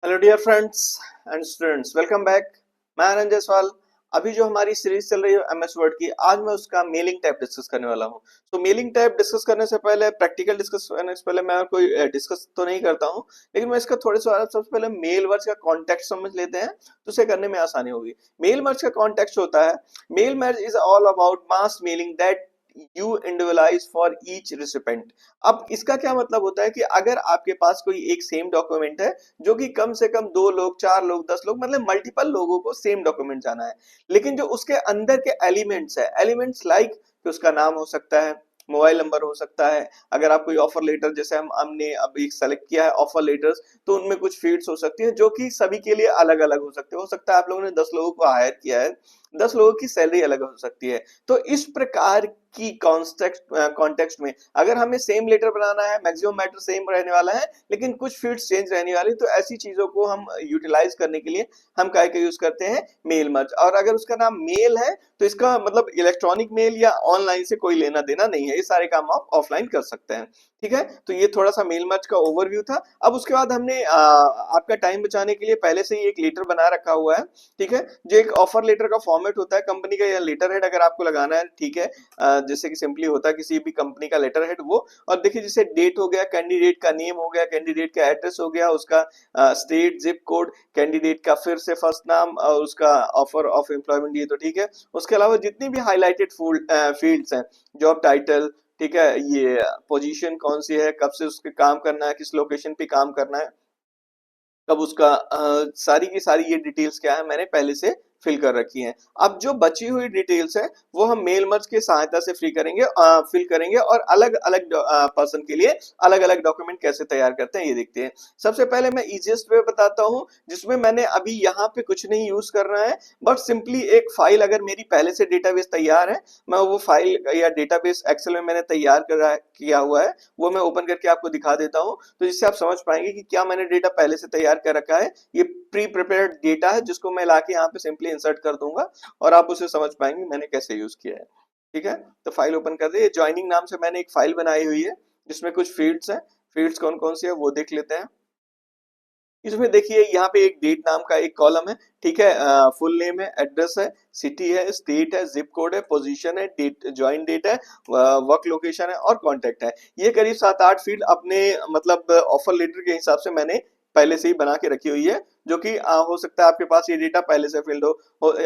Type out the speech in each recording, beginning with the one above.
Hello dear friends and students, welcome back. मैं आनंद जायसवाल। अभी जो हमारी सीरीज चल रही है एमएस वर्ड की, आज मैं उसका मेलिंग टाइप डिस्कस करने वाला हूँ। तो मेलिंग टाइप डिस्कस करने से पहले, प्रैक्टिकल डिस्कस करने से पहले मैं कोई डिस्कस तो नहीं करता हूँ, लेकिन मैं इसका थोड़े सा सबसे पहले मेल वर्ड्स का कॉन्टेक्स्ट समझ लेते हैं, तो उसे करने में आसानी होगी। मेल वर्ड्स का कॉन्टेक्स्ट होता है, mail merge is all about mass mailing that you individualize for each recipient. अब इसका क्या मतलब होता है कि अगर आपके पास कोई एक सेम डॉक्यूमेंट है जो कि कम से कम 2 लोग, 4 लोग, 10 लोग, मतलब मल्टीपल लोगों को सेम डॉक्यूमेंट जाना है, लेकिन जो उसके अंदर के एलिमेंट्स है, एलिमेंट्स लाइक कि उसका नाम हो सकता है, मोबाइल नंबर हो सकता है। अगर आप कोई ऑफर लेटर, जैसे हमने अब एक सेलेक्ट किया है ऑफर लेटर्स, तो उनमें कुछ फील्ड्स हो सकती है जो कि सभी के लिए अलग अलग हो सकता है आप लोगों ने 10 लोगों को हायर किया है, 10 लोगों की सैलरी अलग हो सकती है। तो इस प्रकार की कॉन्टेक्स्ट में अगर हमें सेम लेटर बनाना है, मैक्सिमम मैटर सेम रहने वाला है, लेकिन कुछ फील्ड्स चेंज रहने वाली, तो ऐसी चीजों को हम यूटिलाइज करने के लिए हम काय का यूज करते हैं, मेल मर्ज। और अगर उसका नाम मेल है तो इसका मतलब इलेक्ट्रॉनिक मेल या ऑनलाइन से कोई लेना देना नहीं है, ये सारे काम आप ऑफलाइन कर सकते हैं। ठीक है, तो ये थोड़ा सा मेल मर्ज का ओवरव्यू था। अब उसके बाद हमने आपका टाइम बचाने के लिए पहले से ही एक लेटर बना रखा हुआ है। ठीक है, जो एक ऑफर लेटर का फॉर्मेट होता है कंपनी का, या लेटर हेड अगर आपको लगाना है, ठीक है, जैसे कि सिंपली होता है किसी भी कंपनी का लेटर हेड वो। और देखिए, जैसे डेट हो गया, कैंडिडेट का नेम हो गया, कैंडिडेट का एड्रेस हो गया, उसका स्टेट, जिप कोड, कैंडिडेट का फिर से फर्स्ट नाम और उसका ऑफर ऑफ एम्प्लॉयमेंट, ये तो ठीक है। उसके अलावा जितनी भी हाईलाइटेड फील्ड्स हैं, जॉब टाइटल, ठीक है, ये पोजीशन कौन सी है, कब से उसके काम करना है, किस लोकेशन पे काम करना है, कब उसका सारी की सारी ये डिटेल्स क्या है, मैंने पहले से फिल कर रखी हैं। अब जो बची हुई डिटेल्स है वो हम मेल मर्ज की सहायता से फिल करेंगे, और अलग अलग पर्सन के लिए अलग अलग डॉक्यूमेंट कैसे तैयार करते हैं ये देखते हैं। सबसे पहले मैं इजीएस्ट वे बताता हूँ, जिसमें मैंने अभी यहाँ पे कुछ नहीं यूज करना है, बट सिंपली एक फाइल अगर मेरी पहले से डेटाबेस तैयार है, मैं वो फाइल या डेटाबेस एक्सेल में मैंने तैयार किया हुआ है, वो मैं ओपन करके आपको दिखा देता हूँ, तो जिससे आप समझ पाएंगे कि क्या मैंने डेटा पहले से तैयार कर रखा है। ये प्री प्रिपेयर्ड डेटा है जिसको मैं लाके यहाँ पे सिंपली इंसर्ट कर दूंगा, और आप उसे समझ पाएंगे मैंने कैसे यूज किया है। ठीक है, तो फाइल ओपन कर दिए। ज्वाइनिंग नाम से मैंने एक फाइल बनाई हुई है जिसमें कुछ फील्ड्स हैं। फील्ड्स कौन कौन सी है वो देख लेते हैं। इसमें देखिए यहाँ पे एक डेट नाम का एक कॉलम है। ठीक है, फुल नेम है, एड्रेस है, सिटी है, स्टेट है, जिप कोड है, पोजीशन है, डेट, ज्वाइन डेट है, वर्क लोकेशन है, और कांटेक्ट है। ये करीब 7-8 फील्ड अपने मतलब ऑफर लेटर के हिसाब से मैंने पहले से ही बना के रखी हुई है, जो कि हो सकता है आपके पास ये डेटा पहले से फिल्ड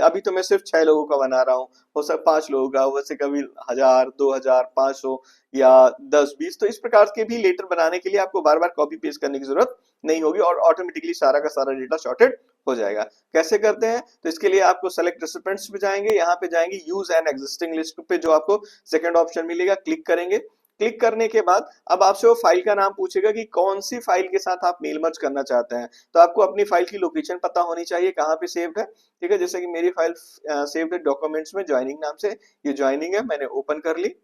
अभी तो मैं सिर्फ 6 लोगों का बना रहा हूँ, हो सकता 5 लोगों का, वैसे कभी 1000, 2000, 500 या 10-20। तो इस प्रकार के भी लेटर बनाने के लिए आपको बार बार कॉपी पेस्ट करने की जरूरत नहीं होगी, और ऑटोमेटिकली सारा का सारा डेटा सॉर्टेड हो जाएगा। कैसे करते हैं, तो इसके लिए आपको सेलेक्ट रेसिपिएंट्स पे जाएंगे, यहाँ पे जाएंगे यूज एन एग्जिस्टिंग लिस्ट पे, जो आपको सेकंड ऑप्शन मिलेगा, क्लिक करेंगे। क्लिक करने के बाद अब आपसे वो फाइल का नाम पूछेगा कि कौन सी फाइल के साथ आप मेल मर्ज करना चाहते हैं। तो आपको अपनी फाइल की लोकेशन पता होनी चाहिए, कहाँ पे सेव्ड है। ठीक है, जैसे कि मेरी फाइल सेव्ड है डॉक्यूमेंट्स में ज्वाइनिंग नाम से, ये ज्वाइनिंग है, मैंने ओपन कर ली।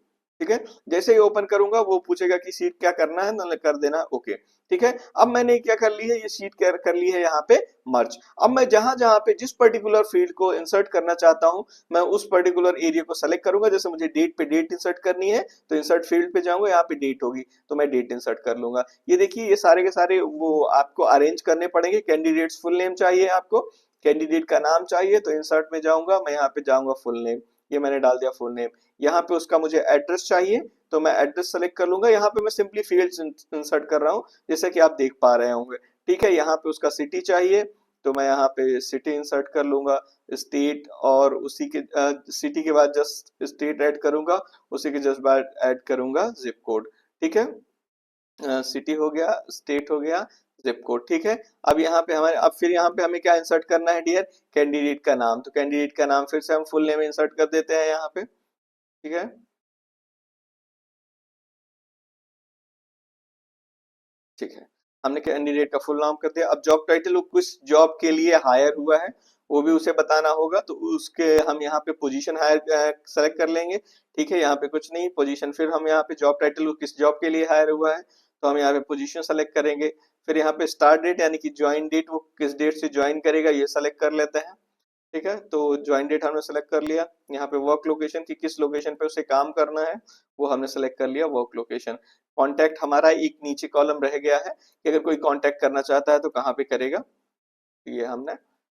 ठीक है, जैसे ही ओपन करूंगा वो पूछेगा कि सीट क्या करना है, ना कर देना ओके। ठीक है, अब मैंने क्या कर ली है, ये शीट कर ली है यहाँ पे मर्ज। अब मैं जहां जहां पे जिस पर्टिकुलर फील्ड को इंसर्ट करना चाहता हूं, मैं उस पर्टिकुलर एरिया को सेलेक्ट करूंगा। जैसे मुझे डेट पे डेट इंसर्ट करनी है, तो इंसर्ट फील्ड पे जाऊंगा, यहाँ पे डेट होगी तो मैं डेट इंसर्ट कर लूंगा। ये देखिए, ये सारे के सारे वो आपको अरेंज करने पड़ेंगे। कैंडिडेट्स फुल नेम चाहिए आपको, कैंडिडेट का नाम चाहिए, तो इंसर्ट में जाऊंगा, मैं यहाँ पे जाऊंगा फुल नेम, ये मैंने डाल दिया फुल नेम। यहाँ पे उसका मुझे एड्रेस चाहिए, तो मैं एड्रेस सेलेक्ट कर लूंगा। यहाँ पे मैं सिंपली फील्ड्स इंसर्ट कर रहा हूँ, जैसे कि आप देख पा रहे होंगे। ठीक है, यहाँ पे उसका सिटी चाहिए, तो मैं यहाँ पे सिटी इंसर्ट कर लूंगा। स्टेट, और उसी के सिटी के बाद जस्ट स्टेट ऐड करूंगा, उसी के जस्ट बाद ऐड करूंगा जिप कोड। ठीक है, सिटी हो गया, स्टेट हो गया, जिप कोड। ठीक है, अब यहाँ पे हमारे, अब फिर यहाँ पे हमें क्या इंसर्ट करना है डियर, कैंडिडेट का नाम। तो कैंडिडेट का नाम फिर से हम फुल नेम इंसर्ट कर देते हैं यहाँ पे। ठीक है, ठीक है, हमने कैंडिडेट का फुल नाम कर दिया। अब जॉब टाइटल, वो किस जॉब के लिए हायर हुआ है वो भी उसे बताना होगा, तो उसके हम यहाँ पे पोजीशन हायर सेलेक्ट कर लेंगे। ठीक है, यहाँ पे कुछ नहीं, पोजीशन, फिर हम यहाँ पे जॉब टाइटल, वो किस जॉब के लिए हायर हुआ है, तो हम यहाँ पे पोजीशन सेलेक्ट करेंगे। फिर यहाँ पे स्टार्ट डेट यानी कि ज्वाइन डेट, वो किस डेट से ज्वाइन करेगा ये सेलेक्ट कर लेते हैं। ठीक है, तो ज्वाइन डेट हमने सेलेक्ट कर लिया। यहाँ पे वर्क लोकेशन की किस लोकेशन पे उसे काम करना है वो हमने सेलेक्ट कर लिया, वर्क लोकेशन। कांटेक्ट हमारा एक नीचे कॉलम रह गया है कि अगर कोई कांटेक्ट करना चाहता है तो कहाँ पे करेगा। ये हमने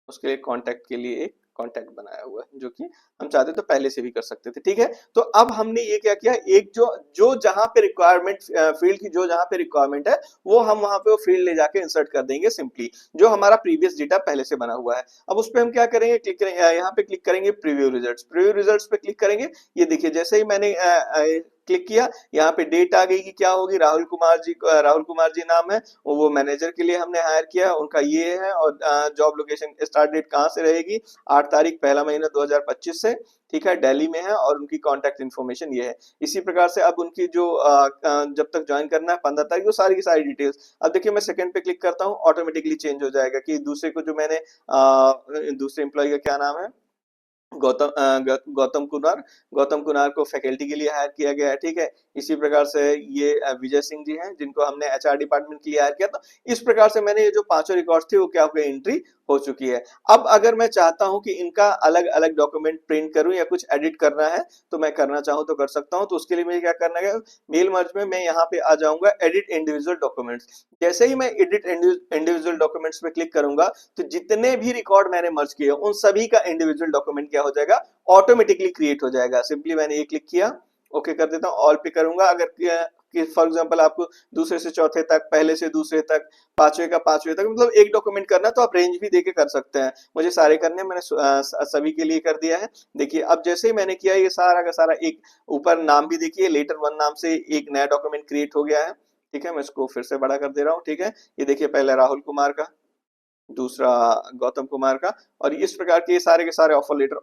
उसके लिए कांटेक्ट के लिए एक कांटेक्ट बनाया हुआ है, जो कि हम चाहते तो पहले से भी कर सकते थे। ठीक है, तो अब हमने ये क्या किया, एक जो जो जहां पे रिक्वायरमेंट फील्ड की जो जहां पे रिक्वायरमेंट है वो हम वहां पे वो फील्ड ले जाके इंसर्ट कर देंगे सिंपली, जो हमारा प्रीवियस डेटा पहले से बना हुआ है। अब उस पे हम क्या करेंगे, क्लिक करेंगे, यहाँ पे क्लिक करेंगे प्रीव्यू रिजल्ट्स, प्रीव्यू रिजल्ट्स पे क्लिक करेंगे। ये देखिए जैसे ही मैंने क्लिक किया, यहाँ पे डेट आ गई कि क्या होगी, राहुल कुमार जी नाम है, वो मैनेजर के लिए हमने हायर किया, उनका ये है, और जॉब लोकेशन स्टार्ट डेट कहाँ से रहेगी, 8 तारीख पहला महीना 2025 से, ठीक है, दिल्ली में है, और उनकी कांटेक्ट इन्फॉर्मेशन ये है। इसी प्रकार से अब उनकी जो जब तक ज्वाइन करना है 15 तारीख, वो सारी की सारी डिटेल्स। अब देखिए मैं सेकंड पे क्लिक करता हूँ, ऑटोमेटिकली चेंज हो जाएगा कि दूसरे को जो मैंने दूसरे एम्प्लॉय का क्या नाम है, गौतम कुनार को फैकल्टी के लिए हायर किया गया है। ठीक है, इसी प्रकार से ये विजय सिंह जी हैं जिनको हमने एचआर डिपार्टमेंट के लिए हायर किया था। इस प्रकार से मैंने ये जो पांचों रिकॉर्ड्स थे वो क्या हो गए, एंट्री हो चुकी है। अब अगर मैं चाहता हूं कि इनका अलग अलग डॉक्यूमेंट प्रिंट करूं या कुछ एडिट करना है तो मैं करना चाहूं तो कर सकता हूं। तो उसके लिए मुझे क्या करना है, मेल मर्ज में मैं यहाँ पे आ जाऊंगा एडिट इंडिविजुअल डॉक्यूमेंट्स। जैसे ही मैं एडिट इंडिविजुअल डॉक्यूमेंट्स पे क्लिक करूंगा तो जितने भी रिकॉर्ड मैंने मर्ज किए उन सभी का इंडिविजुअल डॉक्यूमेंट क्या हो जाएगा, ऑटोमेटिकली क्रिएट हो जाएगा। सिंपली मैंने ये क्लिक किया, ओके कर देता हूँ, ऑल पे करूंगा। अगर कि फॉर एग्जांपल आपको दूसरे से चौथे तक, पहले से दूसरे तक, पांचवे का पांचवे तक, मतलब एक डॉक्यूमेंट करना तो आप रेंज भी देके कर सकते हैं। मुझे सारे करने हैं, मैंने सभी के लिए कर दिया है। देखिए अब जैसे ही मैंने किया, ये सारा का सारा एक ऊपर नाम भी देखिए लेटर वन नाम से एक नया डॉक्यूमेंट क्रिएट हो गया है। ठीक है, मैं इसको फिर से बड़ा कर दे रहा हूँ। ठीक है, ये देखिए पहले राहुल कुमार का, दूसरा गौतम कुमार का, और इस प्रकार के सारे ऑफर लेटर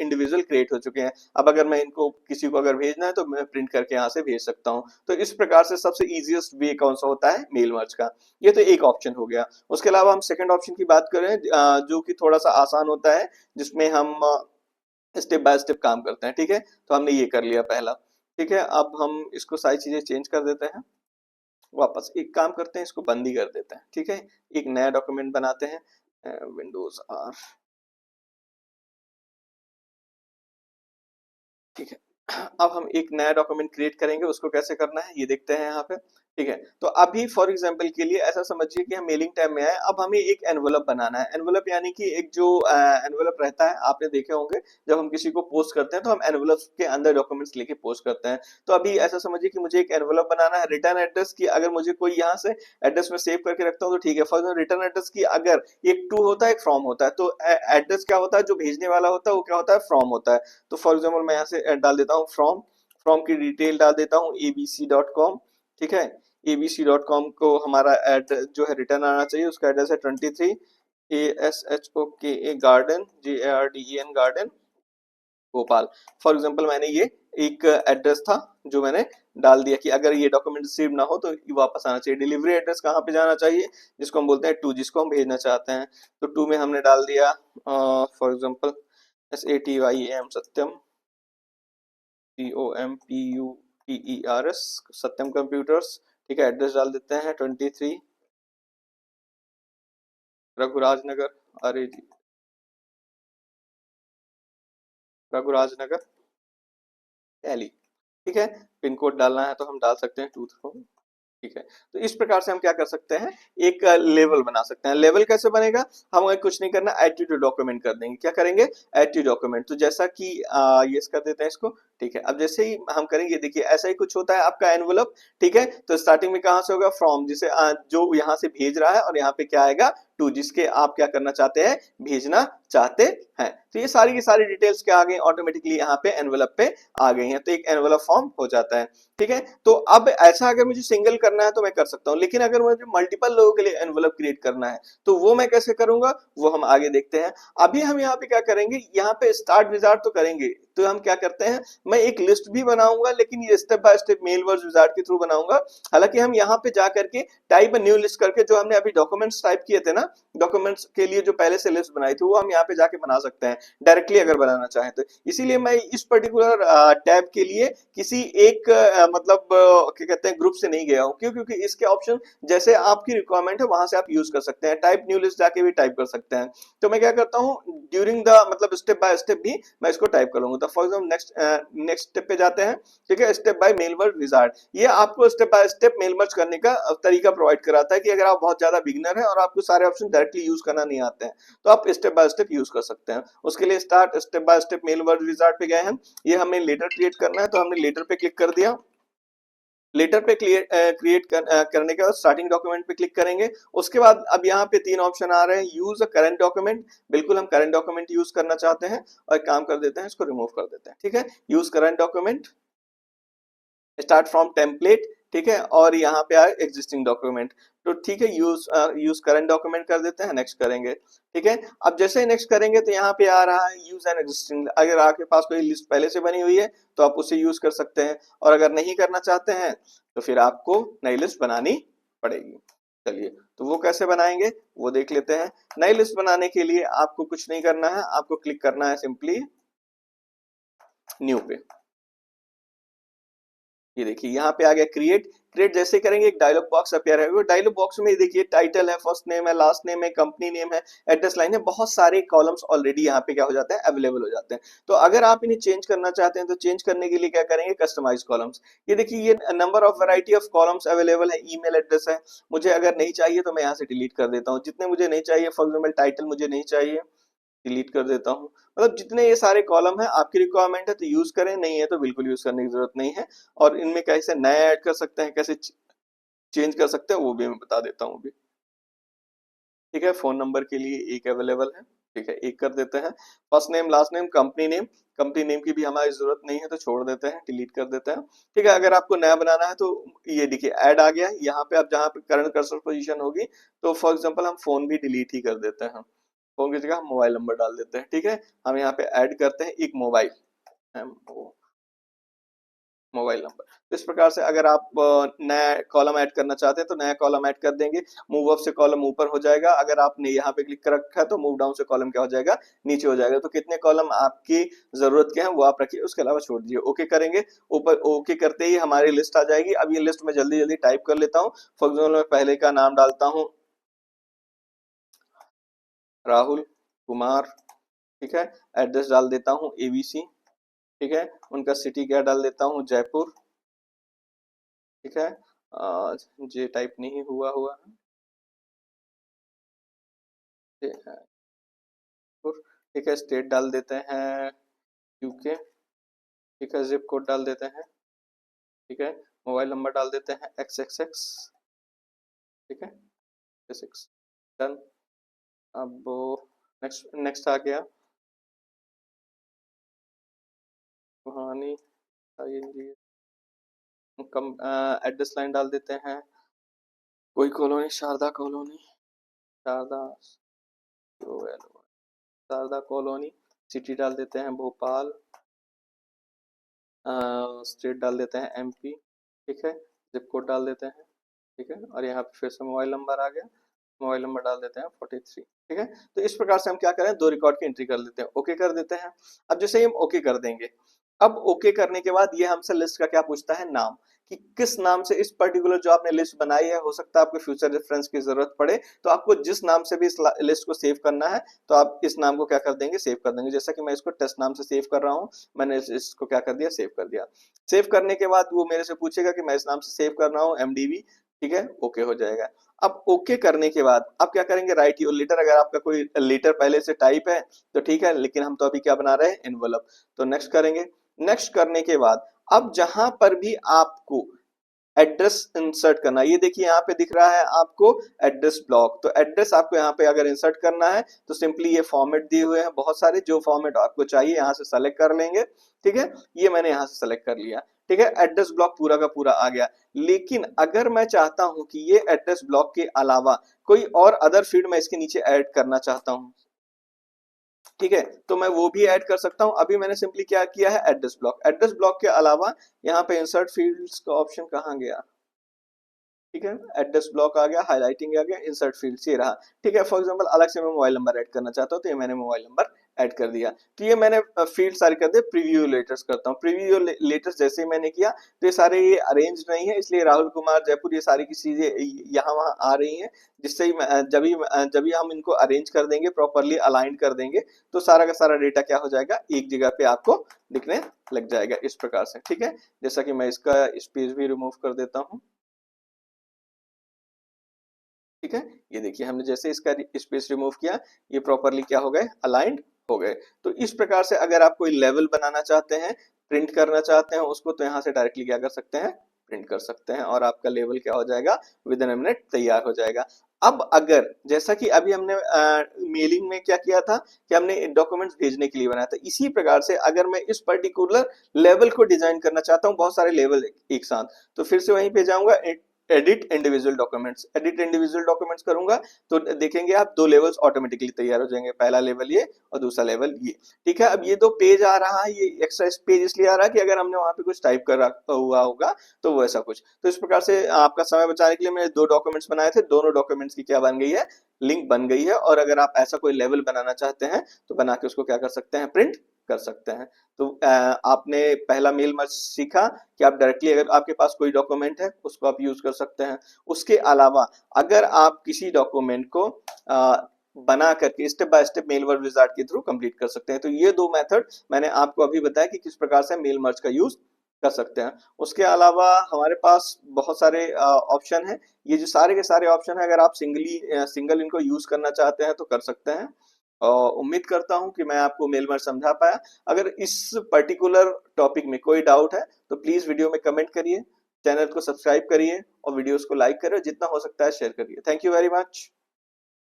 इंडिविजुअल क्रिएट हो चुके हैं। अब अगर मैं इनको किसी को अगर भेजना है तो मैं प्रिंट करके यहाँ से भेज सकता हूँ। तो इस प्रकार से सबसे इजीएस्ट वे कौन सा होता है, मेल मर्ज का। ये तो एक ऑप्शन हो गया। उसके अलावा हम सेकंड ऑप्शन की बात करें जो कि थोड़ा सा आसान होता है, जिसमें हम स्टेप बाय स्टेप काम करते हैं। ठीक है, तो हमने ये कर लिया पहला। ठीक है, अब हम इसको सारी चीजें चेंज कर देते हैं, वापस एक काम करते हैं, इसको बंद ही कर देते हैं। ठीक है, एक नया डॉक्यूमेंट बनाते हैं, विंडोज आर। ठीक है, अब हम एक नया डॉक्यूमेंट क्रिएट करेंगे, उसको कैसे करना है ये देखते हैं यहाँ पे। ठीक है, तो अभी फॉर एग्जांपल के लिए ऐसा समझिए कि हम मेलिंग टैब में आए। अब हमें एक एनवलप बनाना है। एनवलप यानी कि एक जो एनवलप रहता है, आपने देखे होंगे जब हम किसी को पोस्ट करते हैं तो हम एनवलप के अंदर डॉक्यूमेंट्स लेके पोस्ट करते हैं। तो अभी ऐसा समझिए कि मुझे एक एनवलप बनाना है रिटर्न एड्रेस की। अगर मुझे कोई यहाँ से एड्रेस में सेव करके रखता हूँ तो ठीक है। फॉर एग्जाम्पल रिटर्न एड्रेस की अगर एक टू होता है, एक फ्रॉम होता है, तो एड्रेस क्या होता है, जो भेजने वाला होता है वो क्या होता है, फ्रॉम होता है। तो फॉर एग्जाम्पल मैं यहाँ से डाल देता हूँ फ्रॉम, फ्रॉम की डिटेल डाल देता हूँ abc.com। ठीक है, abc.com को हमारा एड्रेस जो है रिटर्न आना चाहिए, उसका एड्रेस है 23 ASHOKA garden GARDEN garden Bhopal. For example मैंने ये एक एड्रेस था जो मैंने डाल दिया कि अगर ये डॉक्यूमेंट रिसीव ना हो तो ये वापस आना चाहिए। डिलीवरी एड्रेस कहाँ पे जाना चाहिए, जिसको हम बोलते हैं टू, जिसको हम भेजना चाहते हैं। तो टू में हमने डाल दिया for example SATYAM Satyam COMPUTERS Satyam computers. ठीक है, एड्रेस डाल देते हैं 23 रघुराज नगर, अरे जी रघुराज नगर दिल्ली। ठीक है, पिन कोड डालना है तो हम डाल सकते हैं 24। ठीक है, तो इस प्रकार से हम क्या कर सकते हैं, एक लेवल बना सकते हैं। लेवल कैसे बनेगा, हमें कुछ नहीं करना, ऐड टू डॉक्यूमेंट कर देंगे। क्या करेंगे, ऐड टू डॉक्यूमेंट। तो जैसा कि ये कर देते हैं इसको। ठीक है, अब जैसे ही हम करेंगे, देखिए ऐसा ही कुछ होता है आपका एनवलप। ठीक है, तो स्टार्टिंग में कहाँ से होगा, फ्रॉम, जिसे जो यहाँ से भेज रहा है, और यहाँ पे क्या आएगा, टू, जिसके आप क्या करना चाहते हैं, भेजना चाहते हैं। तो ये सारी की सारी डिटेल्स क्या आ गई, ऑटोमेटिकली यहाँ पे एनवलप पे आ गई हैं। तो एक एनवलप फॉर्म हो जाता है। ठीक है, तो अब ऐसा अगर मुझे सिंगल करना है तो मैं कर सकता हूँ, लेकिन अगर मुझे मल्टीपल लोगों के लिए एनवलप क्रिएट करना है तो वो मैं कैसे करूंगा, वो हम आगे देखते हैं। अभी हम यहाँ पे क्या करेंगे, यहाँ पे स्टार्ट विजार्ड तो करेंगे, तो हम क्या करते हैं, मैं एक लिस्ट भी बनाऊंगा, लेकिन ये step by step mail merge wizard के थ्रू बनाऊंगा। हालांकि हम यहाँ पे जा करके टाइप न्यू लिस्ट करके, जो हमने अभी डॉक्यूमेंट्स टाइप किए थे ना, डॉक्यूमेंट्स के लिए जो पहले से लिस्ट बनाई थी, वो हम यहाँ यहाँ पे जाके बना सकते हैं डायरेक्टली अगर बनाना चाहें तो। इसीलिए मैं इस पर्टिकुलर टैब के लिए किसी एक क्या कहते हैं ग्रुप से नहीं गया हूँ। क्यों? क्योंकि इसके ऑप्शन जैसे आपकी रिक्वायरमेंट है वहां से आप यूज कर सकते हैं। टाइप न्यू लिस्ट जाके भी टाइप कर सकते हैं। तो मैं क्या करता हूँ during the step by step भी मैं इसको टाइप कर लूंगा। तो फॉर एग्जाम्पल नेक्स्ट स्टेप पे जाते हैं। ठीक है, step by mail word wizard, ये आपको step by step mail merge करने का तरीका प्रोवाइड कराता है कि अगर आप बहुत ज्यादा बिगिनर है और आपको सारे ऑप्शन डायरेक्टली यूज करना नहीं आते हैं तो आप स्टेप बाय स्टेप यूज कर सकते हैं। उसके लिए start step by step mail word wizard पे गए हैं। ये हमें लेटर क्रिएट करना है तो हमने लेटर पे क्लिक कर दिया। लेटर पे क्रिएट करने के बाद स्टार्टिंग डॉक्यूमेंट पे क्लिक करेंगे। उसके बाद अब यहाँ पे 3 ऑप्शन आ रहे हैं। यूज अ करंट डॉक्यूमेंट, बिल्कुल हम करंट डॉक्यूमेंट यूज करना चाहते हैं और एक काम कर देते हैं इसको रिमूव कर देते हैं। ठीक है, use current document, start from template. ठीक है, और यहाँ पे आए एग्जिस्टिंग डॉक्यूमेंट। तो ठीक है, यूज करंट डॉक्यूमेंट कर देते हैं, नेक्स्ट करेंगे। ठीक है, अब जैसे ही नेक्स्ट करेंगे तो यहाँ पे आ रहा है यूज एन एग्जिस्टिंग। अगर आपके पास कोई लिस्ट पहले से बनी हुई है तो आप उसे यूज कर सकते हैं, और अगर नहीं करना चाहते हैं तो फिर आपको नई लिस्ट बनानी पड़ेगी। चलिए, तो वो कैसे बनाएंगे वो देख लेते हैं। नई लिस्ट बनाने के लिए आपको कुछ नहीं करना है, आपको क्लिक करना है सिंपली न्यू पे। ये देखिए यहाँ पे आ गया क्रिएट। क्रिएट जैसे करेंगे एक डायलॉग बॉक्स अपीयर है। वो डायलॉग बॉक्स में देखिए टाइटल है, फर्स्ट नेम है, लास्ट नेम है, कंपनी नेम है, एड्रेस लाइन है, बहुत सारे कॉलम्स ऑलरेडी यहाँ पे क्या हो जाते हैं अवेलेबल हो जाते हैं। तो अगर आप इन्हें चेंज करना चाहते हैं तो चेंज करने के लिए क्या करेंगे कस्टमाइज कॉलम्स। ये देखिए ये number of variety of columns available है, ईमेल एड्रेस है। मुझे अगर नहीं चाहिए तो मैं यहाँ से डिलीट कर देता हूँ। जितने मुझे नहीं चाहिए, फॉर एग्जाम्पल टाइटल मुझे नहीं चाहिए, डिलीट कर देता हूँ। जितने ये सारे कॉलम है आपकी रिक्वायरमेंट है तो यूज करें, नहीं है तो बिल्कुल यूज करने की जरूरत नहीं है। और इनमें कैसे नया ऐड कर सकते हैं, कैसे चेंज कर सकते हैं वो भी मैं बता देता हूँ अभी। ठीक है, फोन नंबर के लिए एक अवेलेबल है। ठीक है, एक कर देते हैं। First name, last name, company name, company name की भी हमारी जरूरत नहीं है तो छोड़ देते हैं, डिलीट कर देते हैं। ठीक है, अगर आपको नया बनाना है तो ये देखिए ऐड आ गया। यहाँ पे आप जहाँ पे करंट कर्सर पोजीशन होगी तो फॉर एग्जांपल हम फोन भी डिलीट ही कर देते हैं। फोन की जगह हम मोबाइल नंबर डाल देते हैं। ठीक है, हम यहाँ पे ऐड करते हैं एक मोबाइल, मोबाइल नंबर। तो इस प्रकार से अगर आप नया कॉलम ऐड करना चाहते हैं तो नया कॉलम ऐड कर देंगे। मूव अप से कॉलम ऊपर हो जाएगा, अगर आपने यहाँ पे क्लिक कर रखा है तो मूव डाउन से कॉलम क्या हो जाएगा नीचे हो जाएगा। तो कितने कॉलम आपकी जरूरत के हैं वो आप रखिए, उसके अलावा छोड़ दीजिए। ओके करेंगे, ऊपर ओके करते ही हमारी लिस्ट आ जाएगी। अब ये लिस्ट में जल्दी जल्दी टाइप कर लेता हूँ। फॉर एग्जाम्पल मैं पहले का नाम डालता हूँ राहुल कुमार। ठीक है, एड्रेस डाल देता हूँ एबीसी। ठीक है, उनका सिटी क्या डाल देता हूँ जयपुर। ठीक है, जे टाइप नहीं हुआ हुआ है, ठीक है, स्टेट डाल देते हैं यूके। ठीक है, जिप कोड डाल देते हैं। ठीक है, मोबाइल नंबर डाल देते हैं XXX। ठीक है, 6 डन। अब नेक्स्ट नेक्स्ट आ गया कहानी, कम एड्रेस लाइन डाल देते हैं कोई colony, Sharda colony, Sharda Sharda colony. City डाल देते हैं भोपाल, स्टेट डाल देते हैं MP। ठीक है, जिप कोड डाल देते हैं। ठीक है, और यहाँ पे फिर से मोबाइल नंबर आ गया, मोबाइल नंबर डाल देते हैं 43। ठीक है, तो इस प्रकार से हम क्या करें दो रिकॉर्ड की एंट्री कर लेते हैं, ओके कर देते हैं। अब जैसे ही हम ओके कर देंगे, अब ओके करने के बाद ये हमसे लिस्ट का क्या पूछता है नाम, कि किस नाम से इस पर्टिकुलर जो आपने लिस्ट बनाई है, हो सकता है आपको फ्यूचर रेफरेंस की जरूरत पड़े तो आपको जिस नाम से भी इस लिस्ट को सेव करना है तो आप इस नाम को क्या कर देंगे सेव कर देंगे। जैसा कि मैं इसको टेस्ट नाम से सेव कर रहा हूँ, मैंने इसको क्या कर दिया सेव कर दिया। सेव करने के बाद वो मेरे से पूछेगा कि मैं इस नाम से सेव कर रहा हूँ MDV। ठीक है, ओके हो जाएगा। अब ओके करने के बाद आप क्या करेंगे राइट योर लेटर। अगर आपका कोई लेटर पहले से टाइप है तो ठीक है, लेकिन हम तो अभी क्या बना रहे हैं एनवलप। तो नेक्स्ट करेंगे। नेक्स्ट करने के बाद अब जहां पर भी आपको एड्रेस इंसर्ट करना, ये देखिए यहाँ पे दिख रहा है आपको एड्रेस ब्लॉक। तो एड्रेस आपको यहाँ पे अगर इंसर्ट करना है तो सिंपली ये फॉर्मेट दिए हुए हैं बहुत सारे, जो फॉर्मेट आपको चाहिए यहाँ से सेलेक्ट कर लेंगे। ठीक है, ये मैंने यहाँ से सेलेक्ट कर लिया। ठीक है, एड्रेस ब्लॉक पूरा का पूरा आ गया। लेकिन अगर मैं चाहता हूं कि ये एड्रेस ब्लॉक के अलावा कोई और अदर फील्ड मैं इसके नीचे ऐड करना चाहता हूं, ठीक है, तो मैं वो भी ऐड कर सकता हूं। अभी मैंने सिंपली क्या किया है एड्रेस ब्लॉक। एड्रेस ब्लॉक के अलावा यहाँ पे इंसर्ट फील्ड्स का ऑप्शन कहाँ गया, ठीक है, एड्रेस ब्लॉक आ गया, हाईलाइटिंग आ गया, इंसर्ट फील्ड ये रहा। ठीक है, फॉर एग्जांपल अलग से मैं मोबाइल नंबर ऐड करना चाहता हूँ, तो ये मैंने मोबाइल नंबर ऐड कर दिया। तो ये मैंने फील्ड सारे कर दिए। प्रीव्यू लेटर्स करता हूँ, प्रीव्यू लेटर्स जैसे ही मैंने किया तो ये सारे ये अरेंज नहीं है, इसलिए राहुल कुमार जयपुर ये सारी की चीजें यहाँ वहाँ आ रही हैं, जिससे ही जब ही हम इनको अरेंज कर देंगे, प्रॉपरली अलाइन कर देंगे, तो सारा का सारा डेटा क्या हो जाएगा, एक जगह पे आपको दिखने लग जाएगा इस प्रकार से। ठीक है, जैसा कि मैं इसका स्पेस भी रिमूव कर देता हूँ। ठीक है, ये देखिए हमने जैसे इसका स्पेस रिमूव किया, ये प्रॉपरली क्या हो गए, अलाइंड हो गए। तो इस प्रकार से अगर आप कोई लेवल बनाना चाहते हैं, प्रिंट करना चाहते हैं उसको, तो यहाँ से डायरेक्टली क्या कर सकते हैं, प्रिंट कर सकते हैं, और आपका लेवल क्या हो जाएगा, विद इन अ मिनट तैयार हो जाएगा। अब अगर जैसा कि अभी हमने मेलिंग में क्या किया था कि हमने डॉक्यूमेंट्स भेजने के लिए बनाया था, इसी प्रकार से अगर मैं इस पर्टिकुलर लेवल को डिजाइन करना चाहता हूँ, बहुत सारे लेवल एक साथ, तो फिर से वहीं पे जाऊंगा, edit individual documents, edit individual documents करूंगा, तो देखेंगे आप दो लेवल्स ऑटोमेटिकली तैयार हो जाएंगे, पहला लेवल ये और दूसरा लेवल ये। ठीक है, अब ये दो पेज आ रहा है, ये एक्स्ट्रा पेज इसलिए आ रहा है कि अगर हमने वहां पे कुछ टाइप कर रखा हुआ होगा तो वो ऐसा कुछ। तो इस प्रकार से आपका समय बचाने के लिए मैंने दो डॉक्यूमेंट्स बनाए थे, दोनों डॉक्यूमेंट्स की क्या बन गई है, लिंक बन गई है। और अगर आप ऐसा कोई लेवल बनाना चाहते हैं तो बना के उसको क्या कर सकते हैं, प्रिंट कर सकते हैं। तो आपने पहला मेल मर्ज सीखा कि आप डायरेक्टली अगर आपके पास कोई डॉक्यूमेंट है उसको आप यूज कर सकते हैं। उसके अलावा अगर आप किसी डॉक्यूमेंट को बना करके step by step mail word wizard के थ्रू कंप्लीट कर सकते हैं। तो ये दो मेथड मैंने आपको अभी बताया कि किस प्रकार से मेल मर्ज का यूज कर सकते हैं। उसके अलावा हमारे पास बहुत सारे ऑप्शन हैं। ये जो सारे के सारे ऑप्शन है, अगर आप सिंगल इनको यूज करना चाहते हैं तो कर सकते हैं। उम्मीद करता हूं कि मैं आपको मेल मर्ज समझा पाया। अगर इस पर्टिकुलर टॉपिक में कोई डाउट है तो प्लीज वीडियो में कमेंट करिए, चैनल को सब्सक्राइब करिए और वीडियोस को लाइक करिए, जितना हो सकता है शेयर करिए। Thank you very much.